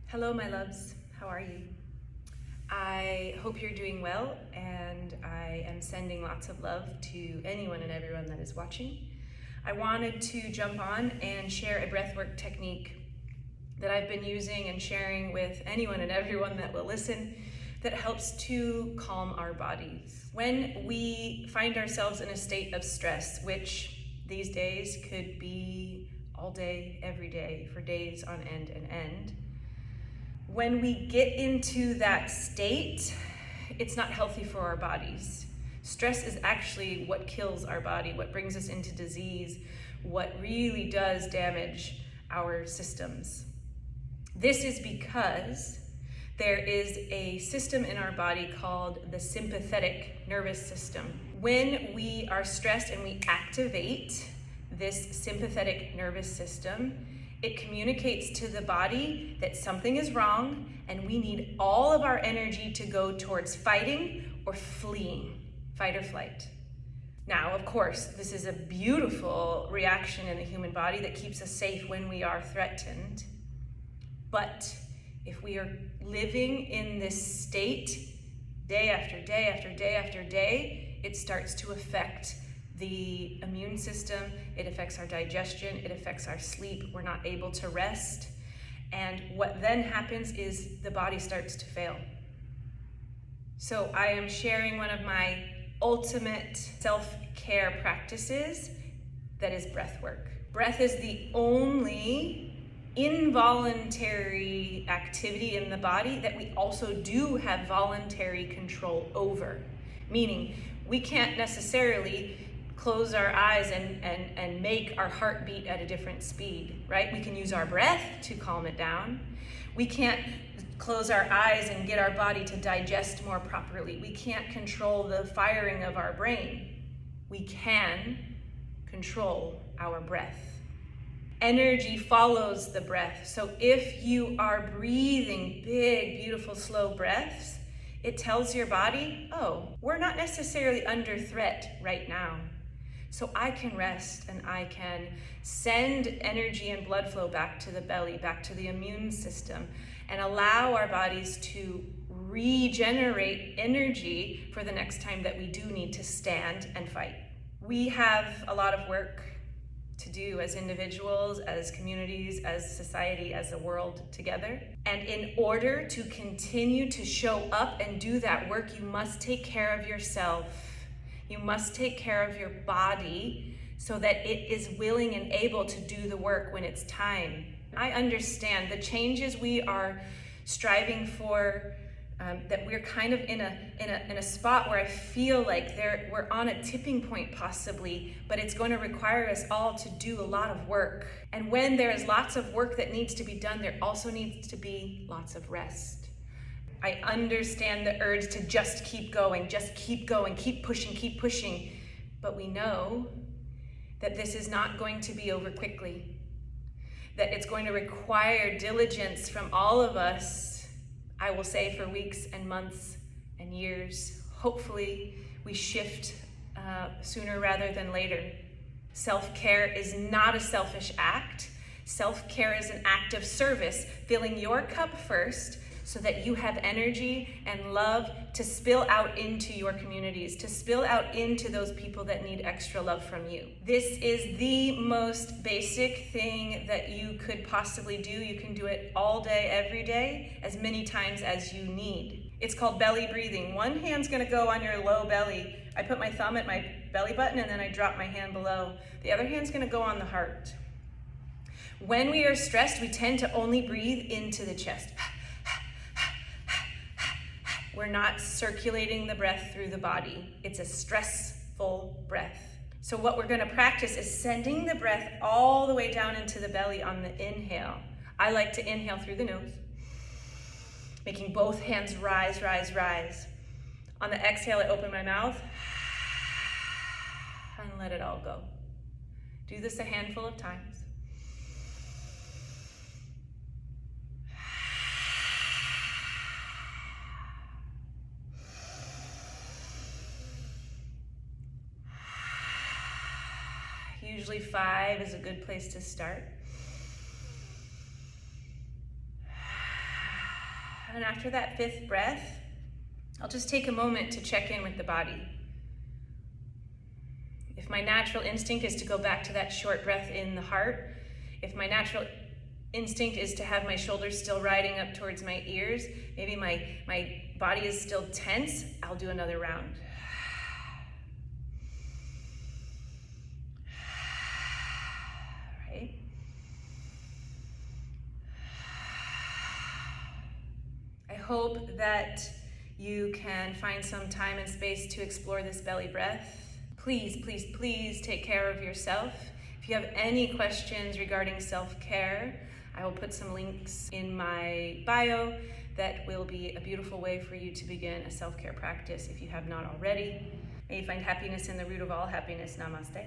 Hello, my loves. How are you? I hope you're doing well, and I am sending lots of love to anyone and everyone that is watching. I wanted to jump on and share a breathwork technique that I've been using and sharing with anyone and everyone that will listen that helps to calm our bodies. When we find ourselves in a state of stress, which these days could be all day, every day, for days on end and end, when we get into that state, it's not healthy for our bodies. Stress is actually what kills our body, what brings us into disease, what really does damage our systems. This is because there is a system in our body called the sympathetic nervous system. When we are stressed and we activate this sympathetic nervous system, it communicates to the body that something is wrong and we need all of our energy to go towards fighting or fleeing, fight or flight. Now, of course, this is a beautiful reaction in the human body that keeps us safe when we are threatened. But if we are living in this state day after day after day after day, it starts to affect the immune system, it affects our digestion, it affects our sleep, we're not able to rest. And what then happens is the body starts to fail. So I am sharing one of my ultimate self-care practices that is breath work. Breath is the only involuntary activity in the body that we also do have voluntary control over. Meaning, we can't necessarily close our eyes and make our heart beat at a different speed, right? We can use our breath to calm it down. We can't close our eyes and get our body to digest more properly. We can't control the firing of our brain. We can control our breath. Energy follows the breath. So if you are breathing big, beautiful, slow breaths, it tells your body, oh, we're not necessarily under threat right now. So I can rest and I can send energy and blood flow back to the belly, back to the immune system, and allow our bodies to regenerate energy for the next time that we do need to stand and fight. We have a lot of work to do as individuals, as communities, as society, as a world together. And in order to continue to show up and do that work, you must take care of yourself. You must take care of your body so that it is willing and able to do the work when it's time. I understand the changes we are striving for, that we're kind of in a spot where I feel like we're on a tipping point possibly, but it's going to require us all to do a lot of work. And when there is lots of work that needs to be done, there also needs to be lots of rest. I understand the urge to just keep going, keep pushing. But we know that this is not going to be over quickly, that it's going to require diligence from all of us, I will say, for weeks and months and years. Hopefully we shift sooner rather than later. Self-care is not a selfish act. Self-care is an act of service, filling your cup first, so that you have energy and love to spill out into your communities, to spill out into those people that need extra love from you. This is the most basic thing that you could possibly do. You can do it all day, every day, as many times as you need. It's called belly breathing. One hand's gonna go on your low belly. I put my thumb at my belly button and then I drop my hand below. The other hand's gonna go on the heart. When we are stressed, we tend to only breathe into the chest. We're not circulating the breath through the body. It's a stressful breath. So what we're gonna practice is sending the breath all the way down into the belly on the inhale. I like to inhale through the nose, making both hands rise, rise, rise. On the exhale, I open my mouth and let it all go. Do this a handful of times. Usually 5 is a good place to start. And after that 5th breath, I'll just take a moment to check in with the body. If my natural instinct is to go back to that short breath in the heart, if my natural instinct is to have my shoulders still riding up towards my ears, maybe my body is still tense, I'll do another round. Right? I hope that you can find some time and space to explore this belly breath. Please, please, please take care of yourself. If you have any questions regarding self-care, I will put some links in my bio that will be a beautiful way for you to begin a self-care practice if you have not already. May you find happiness in the root of all happiness. Namaste.